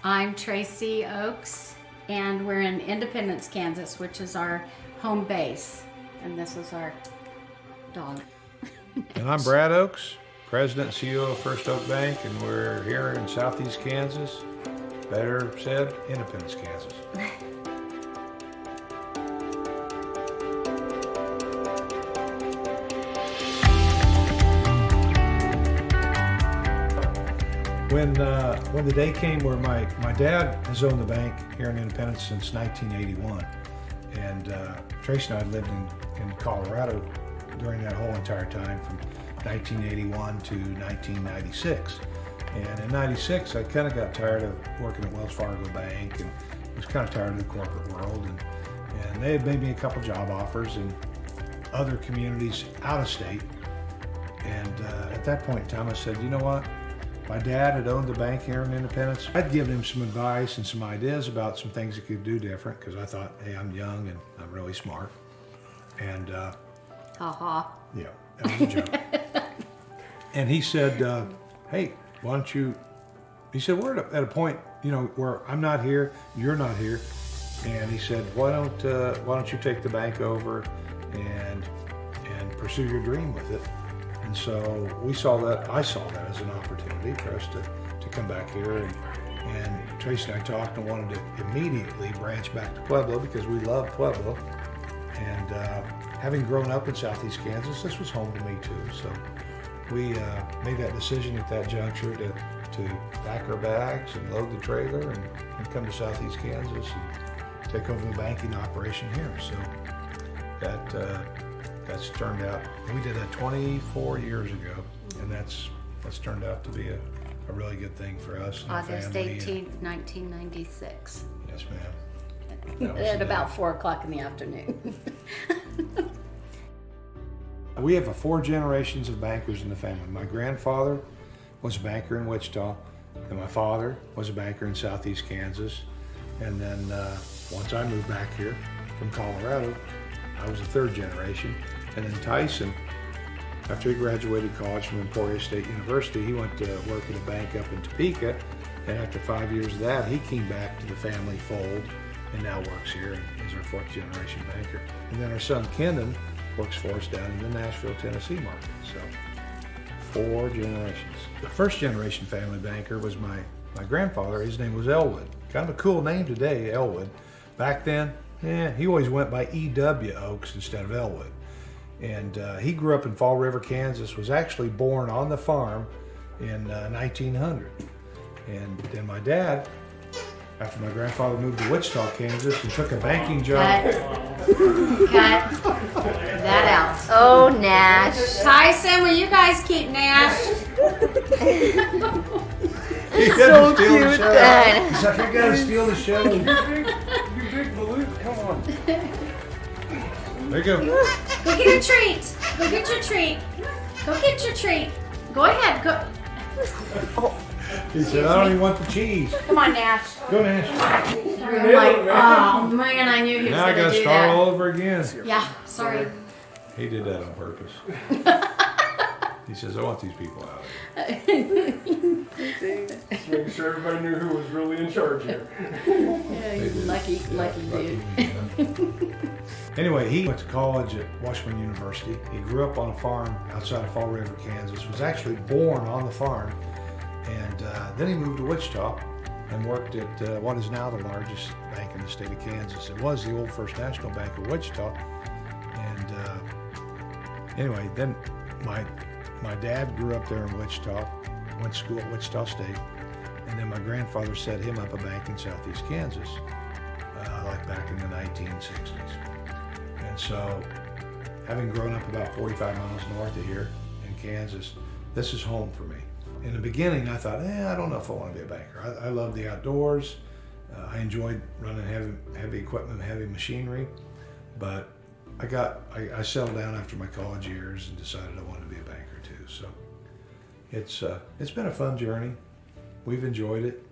I'm Tracy Oakes, and we're in Independence, Kansas, which is our home base. And this is our dog. And I'm Brad Oakes, President and CEO of FirstOak Bank, and we're here in Southeast Kansas, better said, Independence, Kansas. When the day came where my dad has owned the bank here in Independence since 1981, and Tracy and I lived in Colorado during that whole entire time from 1981 to 1996. And in 96, I kind of got tired of working at Wells Fargo Bank and was kind of tired of the corporate world. And they had made me a couple job offers in other communities out of state. And at that point in time, I said, you know what? My dad had owned the bank here in Independence. I'd given him some advice and some ideas about some things he could do different because I thought, hey, I'm young and I'm really smart. And Ha-ha. yeah, that was a joke. And he said, hey, why don't you, he said, we're at a point, you know, where I'm not here, you're not here. And he said, why don't you take the bank over and pursue your dream with it? And so I saw that as an opportunity for us to come back here. And Tracy and I talked and wanted to immediately branch back to Pueblo because we love Pueblo. And having grown up in Southeast Kansas, this was home to me too. So we made that decision at that juncture to pack our bags and load the trailer and come to Southeast Kansas and take over the banking operation here. So that's turned out, we did that 24 years ago, and that's turned out to be a really good thing for us and August our family. 18th, 1996. Yes, ma'am. At about 4 o'clock in the afternoon. We have 4 generations of bankers in the family. My grandfather was a banker in Wichita, and my father was a banker in Southeast Kansas. And then once I moved back here from Colorado, I was a 3rd generation. And then Tyson, after he graduated college from Emporia State University, he went to work at a bank up in Topeka. And after 5 years of that, he came back to the family fold and now works here and is our 4th generation banker. And then our son Kendon works for us down in the Nashville, Tennessee market. So 4 generations. The 1st generation family banker was my grandfather. His name was Elwood. Kind of a cool name today, Elwood. Back then, he always went by E.W. Oakes instead of Elwood. And he grew up in Fall River, Kansas, was actually born on the farm in 1900. And then my dad, after my grandfather moved to Wichita, Kansas, and took a banking job. Cut that out. Oh, Nash. Tyson, will you guys keep Nash? He So didn't steal the cute, show. Dad. He's like, I gotta steal the show. You big balloon, come on. There you go. Go get a treat. Go get your treat. Go get your treat. Go ahead. Go. He said, I don't even want the cheese. Come on, Nash. Go, Nash. I'm like, oh man, I knew he was Now I going to gotta do start that. all over again. Yeah, sorry. He did that on purpose. He says, I want these people out. Just making sure everybody knew who was really in charge here. Yeah, he's lucky dude. Me. Anyway, he went to college at Washburn University. He grew up on a farm outside of Fall River, Kansas, was actually born on the farm. And then he moved to Wichita and worked at what is now the largest bank in the state of Kansas. It was the old First National Bank of Wichita. And anyway, then my dad grew up there in Wichita, went to school at Wichita State. And then my grandfather set him up a bank in Southeast Kansas, like back in the 1960s. And so, having grown up about 45 miles north of here in Kansas, this is home for me. In the beginning, I thought, I don't know if I want to be a banker. I love the outdoors. I enjoyed running heavy equipment, heavy machinery. But I settled down after my college years and decided I wanted to be a banker too. So it's been a fun journey. We've enjoyed it.